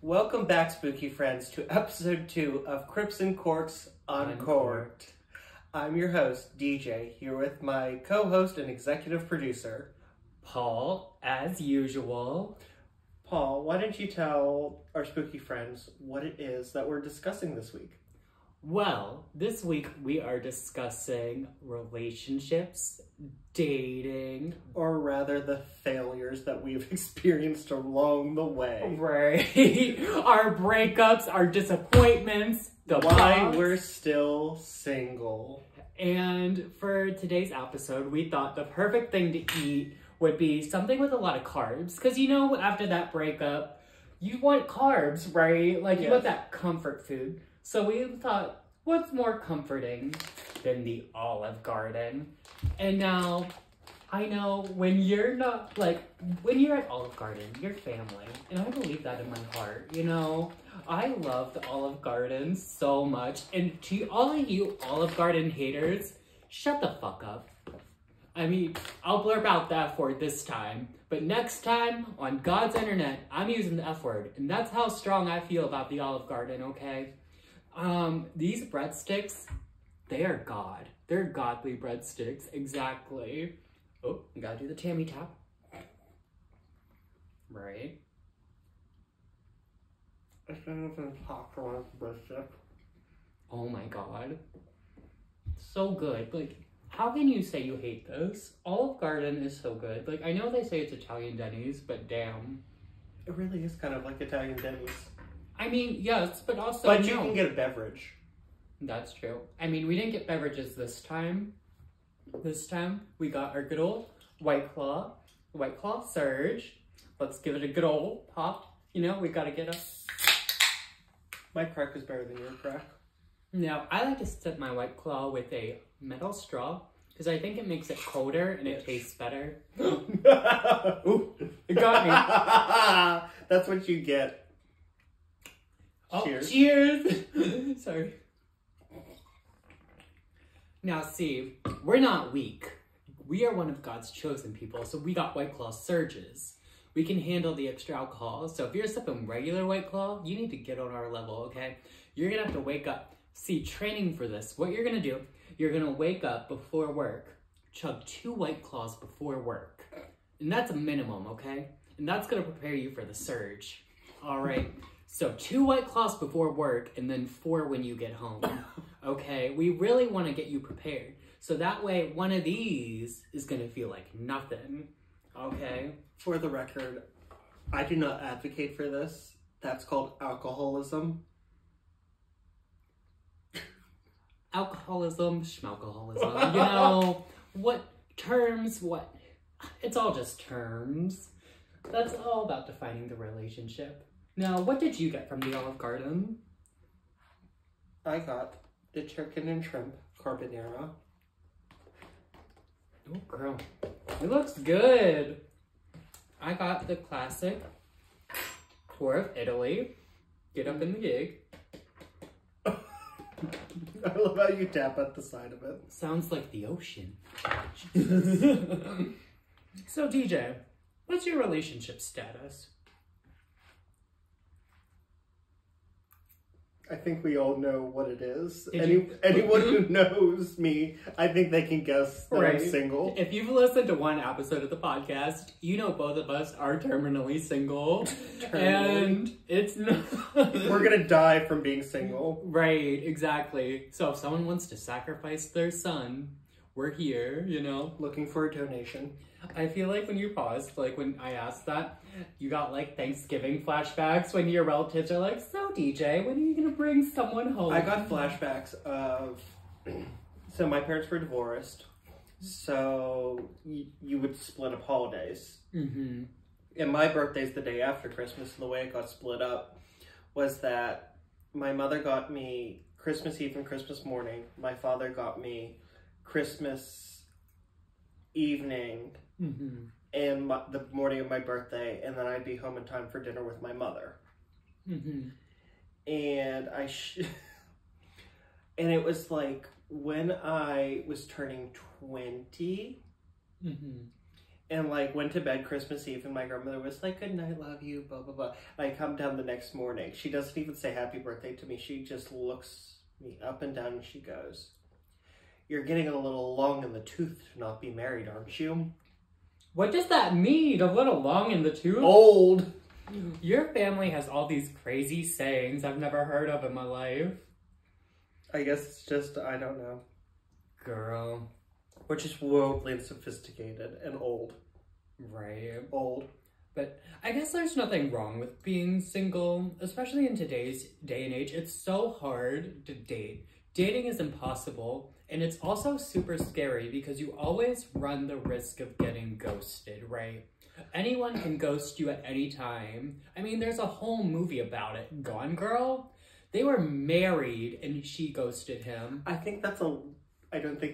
Welcome back, spooky friends, to episode 2 of Crypts and Corks Uncorked. I'm your host, DJ, here with my co-host and executive producer, Paul, as usual. Paul, why don't you tell our spooky friends what it is that we're discussing this week? Well, this week we are discussing relationships, dating. Or rather, the failures that we've experienced along the way. Right. Our breakups, our disappointments, why we're still single. And for today's episode, we thought the perfect thing to eat would be something with a lot of carbs. Because you know, after that breakup, you want carbs, right? Like, you want that comfort food. So we thought, what's more comforting than the Olive Garden? And now, I know when you're not, like, when you're at Olive Garden, you're family. And I believe that in my heart, you know? I love the Olive Garden so much. And to all of you Olive Garden haters, shut the fuck up. I mean, I'll blurb out the F word this time. But next time, on God's internet, I'm using the F word. And that's how strong I feel about the Olive Garden, okay? These breadsticks, they are God. They're godly breadsticks, exactly. Oh, you gotta do the Tammy tap. Right. I shouldn't have been popular breadstick. Oh my God. So good. Like, how can you say you hate this? Olive Garden is so good. Like, I know they say it's Italian Denny's, but damn. It really is kind of like Italian Denny's. I mean, yes, but also But you can get a beverage. That's true. I mean, we didn't get beverages this time. This time, we got our good old White Claw Surge. Let's give it a good old pop. You know, we gotta get a... My crack is better than your crack. Now, I like to sip my White Claw with a metal straw, because I think it makes it colder and it tastes better. Ooh, it got me. That's what you get. Oh, cheers. Cheers! Sorry. Now, see, we're not weak. We are one of God's chosen people, so we got White Claw Surges. We can handle the extra alcohol, so if you're sipping regular White Claw, you need to get on our level, okay? You're gonna have to wake up. See, training for this, what you're gonna do, you're gonna wake up before work, chug 2 White Claws before work. And that's a minimum, okay? And that's gonna prepare you for the surge, all right? So 2 White Claws before work and then 4 when you get home, okay? We really want to get you prepared. So that way, one of these is going to feel like nothing, okay? For the record, I do not advocate for this. That's called alcoholism. Alcoholism, schmalcoholism, you know, what terms, what? It's all just terms. That's all about defining the relationship. Now, what did you get from the Olive Garden? I got the chicken and shrimp carbonara. Oh, girl. It looks good. I got the classic tour of Italy. Get up in the gig. I love how you tap at the side of it. Sounds like the ocean. So, DJ, what's your relationship status? I think we all know what it is. Anyone who knows me, I think they can guess that I'm single. If you've listened to one episode of the podcast, you know both of us are terminally single. And it's not... We're gonna die from being single. Right, exactly. So if someone wants to sacrifice their son, we're here, you know? Looking for a donation. I feel like when you paused, like when I asked that, you got like Thanksgiving flashbacks when your relatives are like, so DJ, when are you gonna bring someone home? I got flashbacks of, so my parents were divorced, so you would split up holidays. Mm-hmm. And my birthday's the day after Christmas, and the way it got split up was that my mother got me Christmas Eve and Christmas morning. My father got me Christmas evening. Mm-hmm. And the morning of my birthday, and then I'd be home in time for dinner with my mother. Mm-hmm. And and it was like when I was turning 20, mm-hmm. and like went to bed Christmas Eve, and my grandmother was like, "Good night, love you," blah blah blah. I come down the next morning. She doesn't even say happy birthday to me. She just looks me up and down, and she goes, "You're getting a little long in the tooth to not be married, aren't you?" What does that mean? A little long in the tooth? Old. Your family has all these crazy sayings I've never heard of in my life. I guess it's just, I don't know. Girl. We're just worldly and sophisticated and old. Right. Old. But I guess there's nothing wrong with being single, especially in today's day and age. It's so hard to date. Dating is impossible, and it's also super scary because you always run the risk of getting ghosted, right? Anyone can ghost you at any time. I mean, there's a whole movie about it. Gone Girl? They were married and she ghosted him. I don't think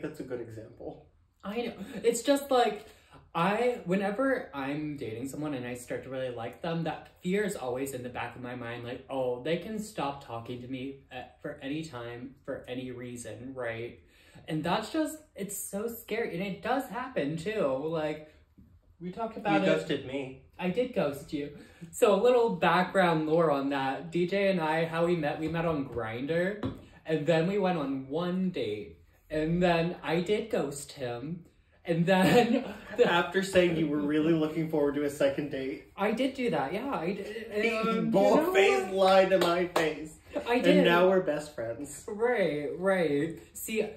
that's a good example. I know. It's just like, whenever I'm dating someone and I start to really like them, that fear is always in the back of my mind. Like, oh, they can stop talking to me for any time, for any reason, right? And that's just, it's so scary. And it does happen too. Like, we talked about it. You ghosted me. I did ghost you. So a little background lore on that. DJ and I, how we met on Grindr. And then we went on one date. And then I did ghost him. And then... After saying you were really looking forward to a second date. I did do that, yeah. I did. He bold-faced lied to my face. I did. And now we're best friends. Right. See,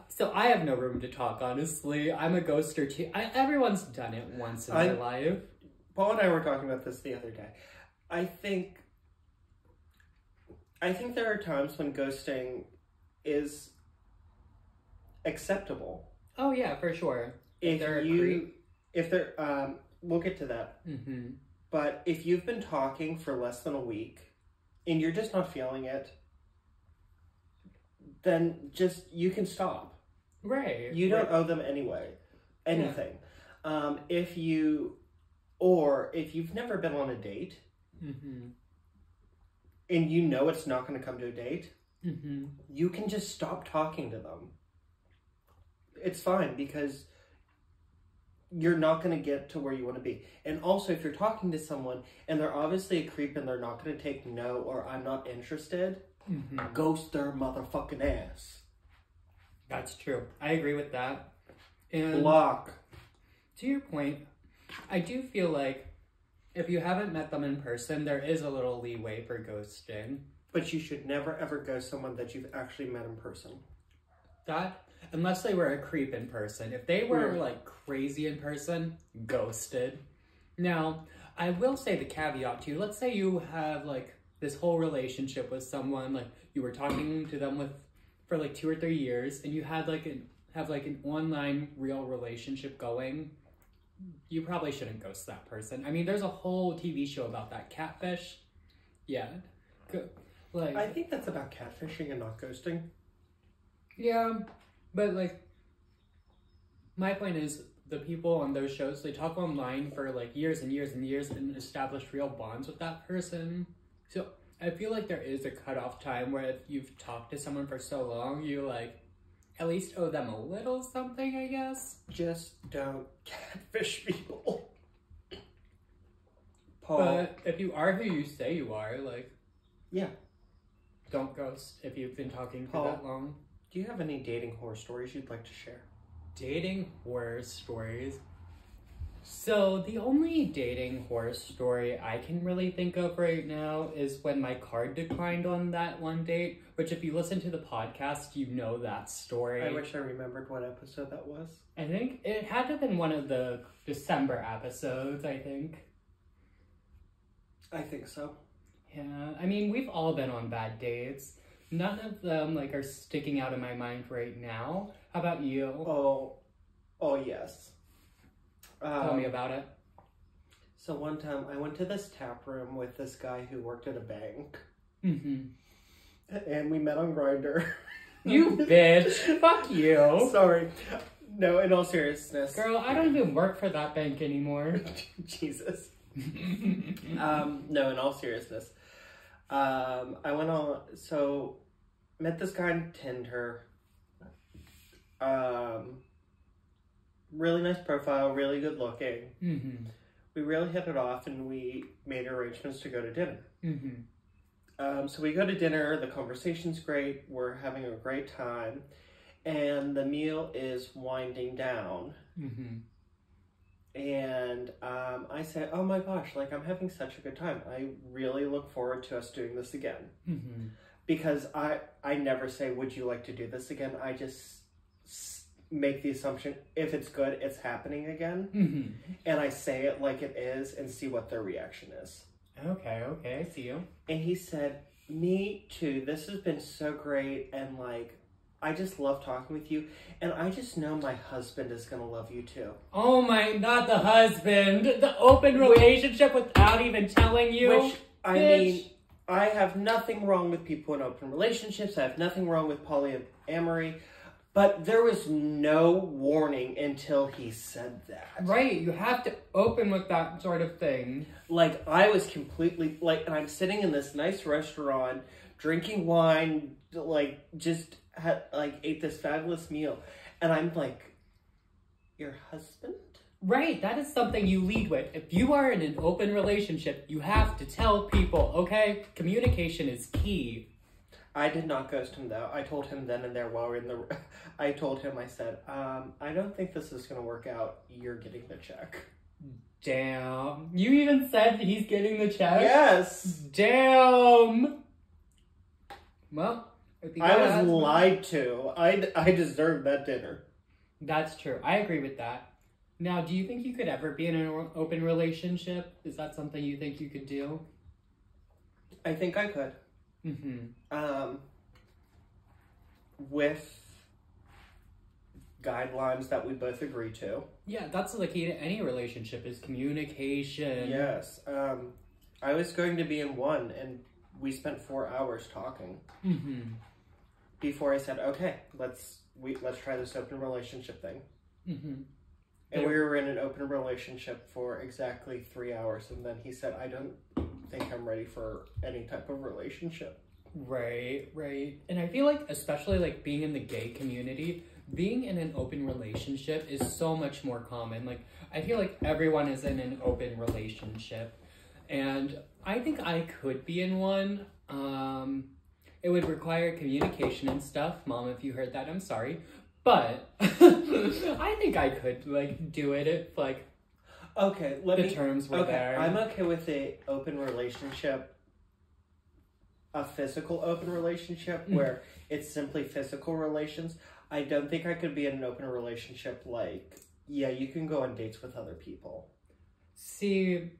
so I have no room to talk, honestly. I'm a ghoster too. Everyone's done it once in their life. Paul and I were talking about this the other day. I think there are times when ghosting is acceptable. Oh yeah, for sure. We'll get to that. Mm-hmm. But if you've been talking for less than a week and you're just not feeling it, then you can stop. Right. You don't owe them anything. Yeah. If you've never been on a date, mm-hmm. and you know it's not going to come to a date, mm-hmm. you can just stop talking to them. It's fine because you're not going to get to where you want to be. And also, if you're talking to someone and they're obviously a creep and they're not going to take no or I'm not interested, mm-hmm. ghost their motherfucking ass. That's true. I agree with that. And block. To your point, I do feel like if you haven't met them in person, there is a little leeway for ghosting. But you should never ever ghost someone that you've actually met in person. Unless they were a creep in person. If they were like crazy in person, ghosted. Now, I will say the caveat too. Let's say you have like this whole relationship with someone, like you were talking to them for like 2 or 3 years, and you had have an online real relationship going. You probably shouldn't ghost that person. I mean, there's a whole TV show about that, Catfish. Yeah. Like, I think that's about catfishing and not ghosting. Yeah, but like, my point is, the people on those shows, they talk online for like years and years and years and establish real bonds with that person. So I feel like there is a cutoff time where if you've talked to someone for so long, you like at least owe them a little something, I guess. Just don't catfish people. Paul. But if you are who you say you are, like, yeah, don't ghost if you've been talking for Paul, that long. Do you have any dating horror stories you'd like to share? Dating horror stories? So the only dating horror story I can really think of right now is when my card declined on that one date, which if you listen to the podcast, you know that story. I wish I remembered what episode that was. I think it had to have been one of the December episodes, I think. I think so. Yeah, I mean, we've all been on bad dates. None of them, like, are sticking out in my mind right now. How about you? Oh yes. Tell me about it. So one time I went to this tap room with this guy who worked at a bank. Mm-hmm. And we met on Grindr. You bitch. Fuck you. Sorry. No, in all seriousness. Girl, I don't even work for that bank anymore. Jesus. No, in all seriousness. I went on, met this guy on Tinder. really nice profile, really good looking. Mm-hmm. We really hit it off, and we made arrangements to go to dinner. Mm-hmm. So we go to dinner, the conversation's great, we're having a great time, and the meal is winding down. Mm-hmm. And I said, oh my gosh, like, I'm having such a good time. I really look forward to us doing this again. Mm-hmm. Because I never say, would you like to do this again? I just make the assumption, if it's good, it's happening again. Mm-hmm. And I say it like it is and see what their reaction is. Okay, I see you. And he said, me too. This has been so great. And like, I just love talking with you. And I just know my husband is going to love you too. Oh my, not the husband. The open relationship without even telling you. Which, I mean, I have nothing wrong with people in open relationships. I have nothing wrong with polyamory. But there was no warning until he said that. Right, you have to open with that sort of thing. Like, I was completely, like, and I'm sitting in this nice restaurant, drinking wine, like, just ate this fabulous meal. And I'm like, your husband? Right, that is something you lead with. If you are in an open relationship, you have to tell people, okay? Communication is key. I did not ghost him, though. I told him then and there while we're in the... I told him, I said, I don't think this is going to work out. You're getting the check. Damn. You even said he's getting the check? Yes! Damn! Well, I was lied to. I deserved that dinner. That's true. I agree with that. Now, do you think you could ever be in an open relationship? Is that something you think you could do? I think I could. Mm-hmm. With guidelines that we both agree to. Yeah, that's the key to any relationship is communication. Yes. I was going to be in one, and we spent 4 hours talking. Mm-hmm. Before I said, okay, let's try this open relationship thing. Mm-hmm. And we were in an open relationship for exactly 3 hours, and then he said, I don't think I'm ready for any type of relationship. Right. And I feel like, especially like being in the gay community, being in an open relationship is so much more common. Like, I feel like everyone is in an open relationship, and I think I could be in one. It would require communication and stuff. Mom, if you heard that, I'm sorry. But I think I could, like, do it if, like, okay, terms were there. I'm okay with a open relationship, a physical open relationship, where it's simply physical relations. I don't think I could be in an open relationship like, yeah, you can go on dates with other people. See,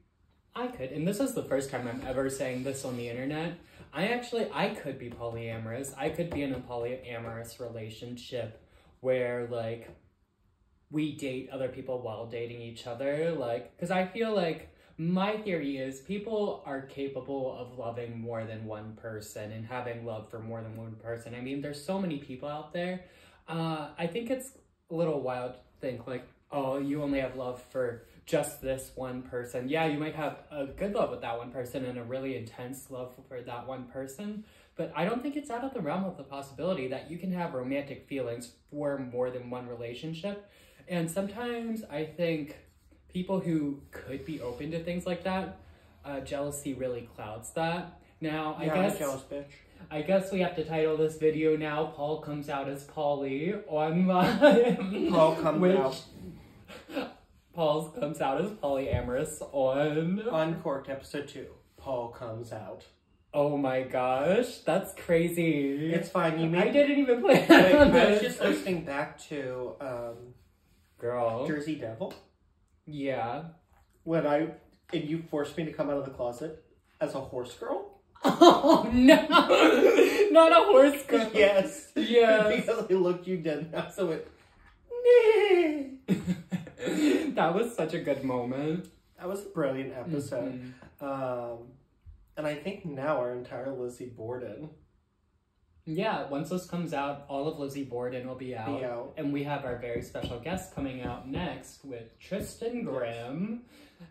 I could, and this is the first time I'm ever saying this on the internet. I could be polyamorous. I could be in a polyamorous relationship where, like, we date other people while dating each other. Like, because I feel like my theory is people are capable of loving more than one person and having love for more than one person. I mean, there's so many people out there. I think it's a little wild to think, like, oh, you only have love for just this one person. Yeah, you might have a good love with that one person and a really intense love for that one person, but I don't think it's out of the realm of the possibility that you can have romantic feelings for more than one relationship. And sometimes I think people who could be open to things like that, jealousy really clouds that. Now, I'm a jealous bitch. I guess we have to title this video now, Paul Comes Out as Polly online. Paul comes out. Paul comes out as polyamorous on... Uncorked episode 2. Paul comes out. Oh my gosh, that's crazy. It's fine, you I didn't even play I was just listening back to, Girl. Jersey Devil. Yeah. And you forced me to come out of the closet as a horse girl? Oh no! Not a horse girl. Yes. Yes. Because I looked you dead in the eyes and went, nah. That was such a good moment. That was a brilliant episode. And I think now our entire Lizzie Borden. Yeah, once this comes out, all of Lizzie Borden will be out. And we have our very special guest coming out next with Tristan Grimm,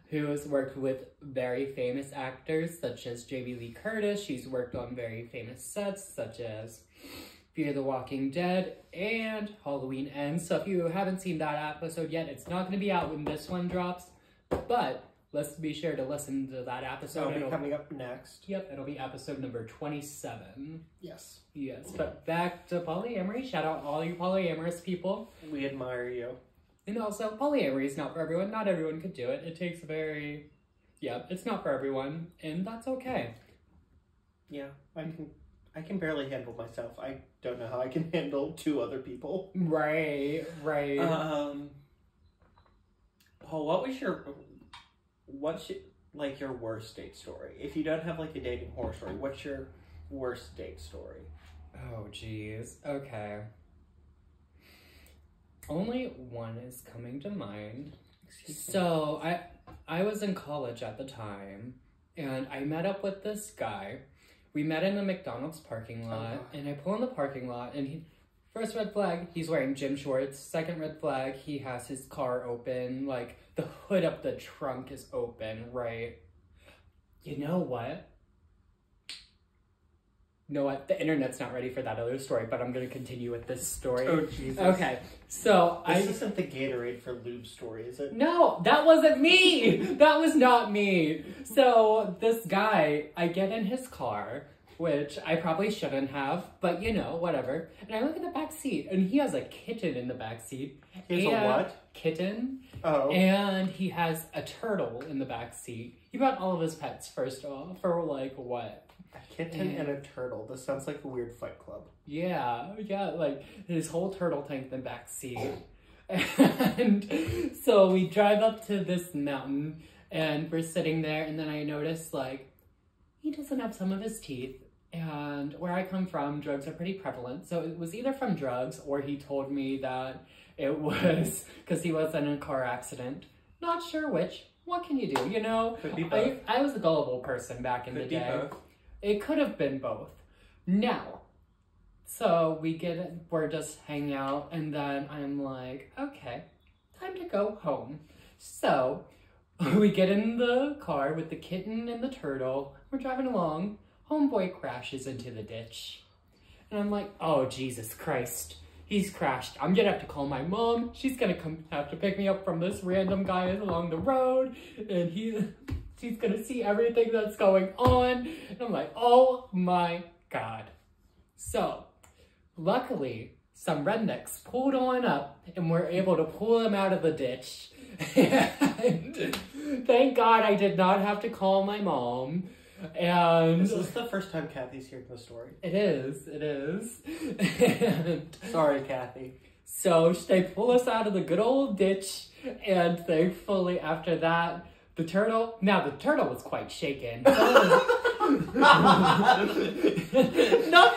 who has worked with very famous actors such as Jamie Lee Curtis. She's worked on very famous sets such as Fear the Walking Dead, and Halloween Ends. So if you haven't seen that episode yet, it's not going to be out when this one drops, but let's be sure to listen to that episode. It'll be coming up next. Yep, it'll be episode number 27. Yes. Yes, but back to polyamory. Shout out all you polyamorous people. We admire you. And also, polyamory is not for everyone. Not everyone could do it. It takes it's not for everyone, and that's okay. Yeah, I can barely handle myself. I don't know how I can handle 2 other people. Right. Paul, what's your like your worst date story? If you don't have like a dating horror story, what's your worst date story? Oh, geez. Okay. Only one is coming to mind. So I was in college at the time, and I met up with this guy. We met in a McDonald's parking lot, and I pull in the parking lot, and first red flag, he's wearing gym shorts. Second red flag, he has his car open, like the hood of the trunk is open, right? You know what? The internet's not ready for that other story, but I'm going to continue with this story. Oh, Jesus. Okay, so This isn't the Gatorade for lube story, is it? No, that wasn't me! That was not me! So, this guy, I get in his car, which I probably shouldn't have, but whatever. And I look in the back seat, and he has a kitten in the back seat. He has a what? Kitten. Oh. And he has a turtle in the back seat. He brought all of his pets, first of all, for what? A kitten and a turtle. This sounds like a weird Fight Club. Yeah, like his whole turtle tank in the back seat. And so we drive up to this mountain, and we're sitting there, and then I notice, like, he doesn't have some of his teeth. And where I come from, drugs are pretty prevalent. So it was either from drugs, or he told me that it was because he was in a car accident. Not sure which. What can you do, Could be both. I was a gullible person back in the day. Could be both. It could have been both. Now, so we're just hanging out, and then I'm like, okay, time to go home. So we get in the car with the kitten and the turtle. We're driving along. Homeboy crashes into the ditch. And I'm like, oh, Jesus Christ. He's crashed. I'm gonna have to call my mom. She's gonna have to pick me up from this random guy along the road. And she's gonna see everything that's going on. And I'm like, oh my God. So, luckily, some rednecks pulled on up and were able to pull him out of the ditch. And thank God I did not have to call my mom. And this is the first time Kathy's hearing the story. It is. And sorry, Kathy. So they pull us out of the good old ditch, and thankfully after that, the turtle was quite shaken. Not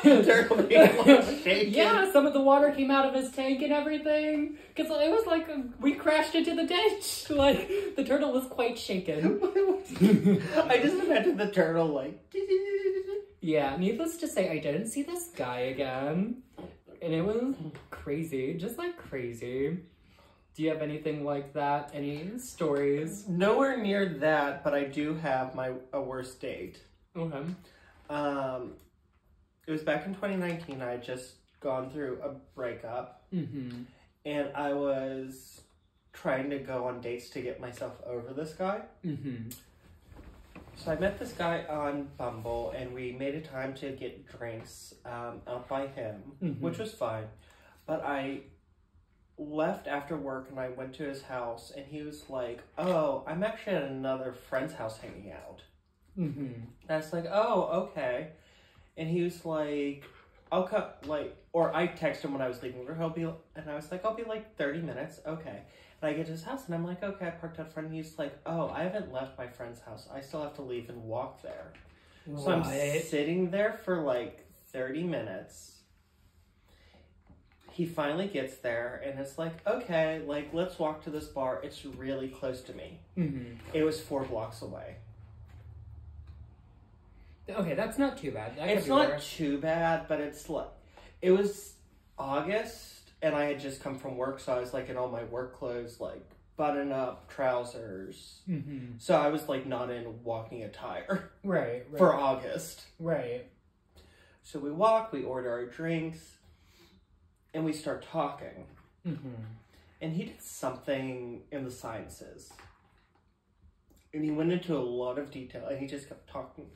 the turtle being shaken. Yeah, some of the water came out of his tank and everything. Because it was like we crashed into the ditch. Like, the turtle was quite shaken. I just imagine the turtle like... Yeah, needless to say, I didn't see this guy again. And it was crazy. Just like crazy. Do you have anything like that? Any stories? Nowhere near that, but I do have a worst date. Okay. It was back in 2019. I had just gone through a breakup. Mm-hmm. And I was trying to go on dates to get myself over this guy. Mm-hmm. So I met this guy on Bumble, and we made a time to get drinks out by him, which was fine. But I left after work, and I went to his house, and he was like, oh, I'm actually at another friend's house hanging out. Mm-hmm. And I was like, oh, okay. And he was like, I'll come, or I texted him when I was leaving, and I was like, I'll be like 30 minutes, okay. And I get to his house, and I'm like, okay, I parked out front, and he's like, oh, I haven't left my friend's house. I still have to leave and walk there. What? So I'm sitting there for like 30 minutes. He finally gets there, and it's like, okay, let's walk to this bar. It's really close to me. Mm-hmm. It was 4 blocks away. Okay, that's not too bad. It's not too bad, but it's like, it was August, and I had just come from work, so I was like in all my work clothes, like button up, trousers. Mm-hmm. So I was like not in walking attire. Right. For August. Right. So we walk, we order our drinks. and we start talking. Mm-hmm. And he did something in the sciences. And he went into a lot of detail, and he just kept talking.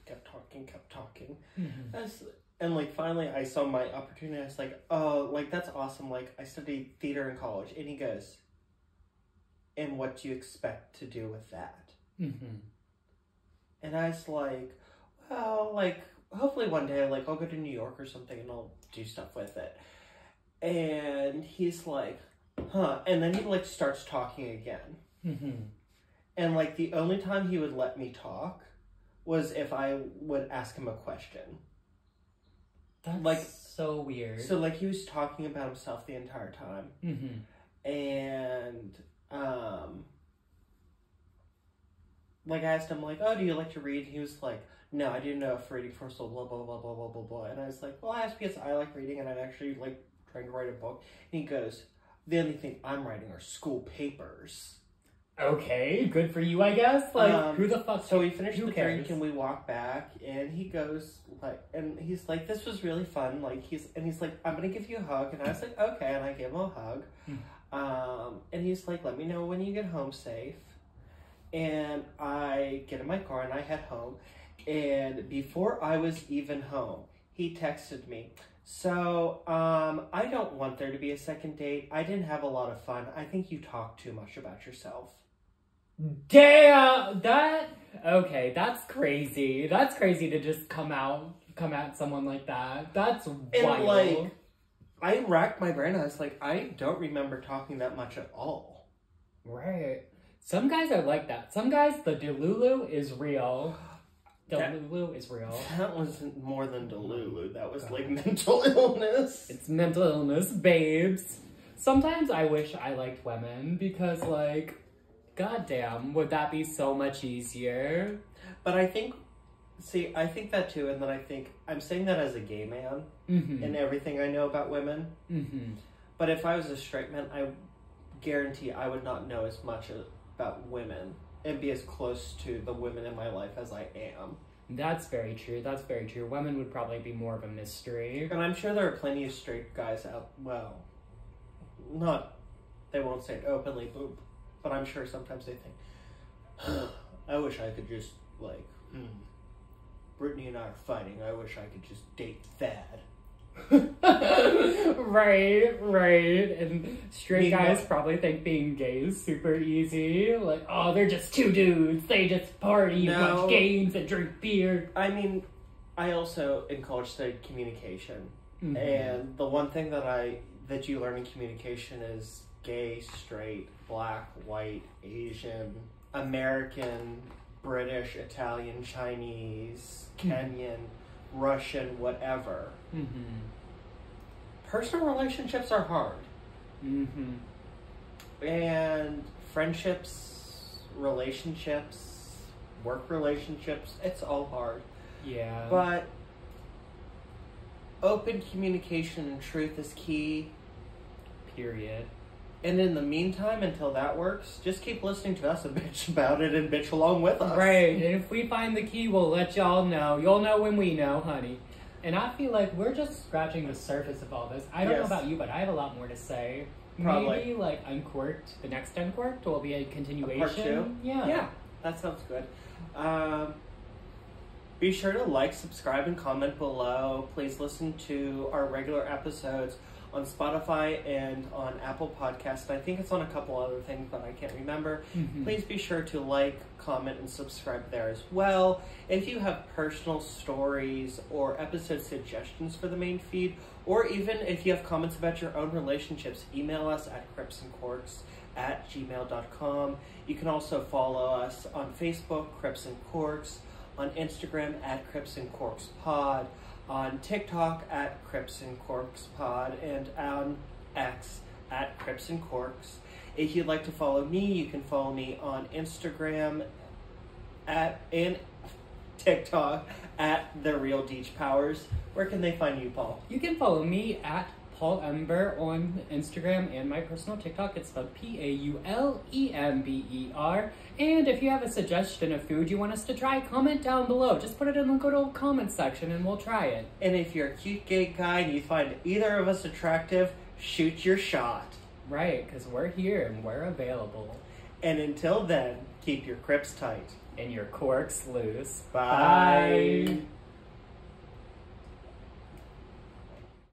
Mm-hmm. And, like, finally I saw my opportunity. I was like, oh, like, that's awesome. Like, I studied theater in college. And he goes, and what do you expect to do with that? Mm-hmm. And I was like, well, like, hopefully one day, like, I'll go to New York or something, and I'll do stuff with it. And he's like, huh. And then he, like, starts talking again. Mm-hmm. And, like, the only time he would let me talk was if I would ask him a question. That's like so weird. So, like, he was talking about himself the entire time. Mm-hmm. And, like, I asked him, like, oh, do you like to read? And he was like, no, I didn't know if reading first, blah, blah, blah, blah, blah, blah, blah. And I was like, well, I asked because I like reading, and I'm actually, like, trying to write a book. And he goes, the only thing I'm writing are school papers. Okay, good for you, I guess. Like, who the fuck? So we finished the drink and we walk back, and he goes like, and he's like, "This was really fun." Like he's like, "I'm gonna give you a hug," and I was like, "Okay," and I gave him a hug. And he's like, "Let me know when you get home safe." And I get in my car and I head home, and before I was even home, he texted me. So, I don't want there to be a second date. I didn't have a lot of fun. I think you talk too much about yourself. Damn! Okay, that's crazy. That's crazy to just come at someone like that. That's wild. And, like, I racked my brain. I was like, I don't remember talking that much at all. Right. Some guys are like that. Some guys, the Delulu is real. Delulu is real. That wasn't more than Delulu. That was, like, mental illness. It's mental illness, babes. Sometimes I wish I liked women because, like, goddamn, would that be so much easier? But I think that too, and then I think, I'm saying that as a gay man, and everything I know about women. But if I was a straight man, I guarantee I would not know as much about women and be as close to the women in my life as I am. That's very true. That's very true. Women would probably be more of a mystery. And I'm sure there are plenty of straight guys out, well, they won't say it openly, but I'm sure sometimes they think, I wish I could just, like, Brittany and I are fighting. I wish I could just date Thad. Right. And straight guys probably think being gay is super easy. Like, oh, they're just two dudes. They just party, watch games, and drink beer. I mean, I also, in college, studied communication. And the one thing that you learn in communication is gay, straight, black, white, Asian, American, British, Italian, Chinese, Kenyan, Russian, whatever. Personal relationships are hard. And friendships, relationships, work relationships, it's all hard. Yeah. But open communication and truth is key. Period. And in the meantime, until that works, just keep listening to us and bitch about it and bitch along with us. Right. And if we find the key, we'll let y'all know. You'll know when we know, honey. And I feel like we're just scratching the surface of all this. I don't know about you, but I have a lot more to say. Probably. Maybe, like, Uncorked, the next Uncorked will be a continuation. Part 2? Yeah, that sounds good. Be sure to like, subscribe, and comment below. Please listen to our regular episodes on Spotify and on Apple Podcasts. I think it's on a couple other things, but I can't remember. Please be sure to like, comment, and subscribe there as well. If you have personal stories or episode suggestions for the main feed, or even if you have comments about your own relationships, email us at cryptsandcorks@gmail.com. You can also follow us on Facebook, Crypts and Corks, on Instagram at Crypts and Corks Pod, on TikTok at Crypts and Corks Pod, and on X at Crypts and Corks. If you'd like to follow me, you can follow me on Instagram and TikTok at The Real Deech Powers. Where can they find you, Paul? You can follow me at Paul Ember on Instagram and my personal TikTok. It's spelled PAULEMBER. And if you have a suggestion of food you want us to try, comment down below. Just put it in the good old comment section and we'll try it. And if you're a cute gay guy and you find either of us attractive, shoot your shot. Right, because we're here and we're available. And until then, keep your crypts tight. And your corks loose. Bye. Bye.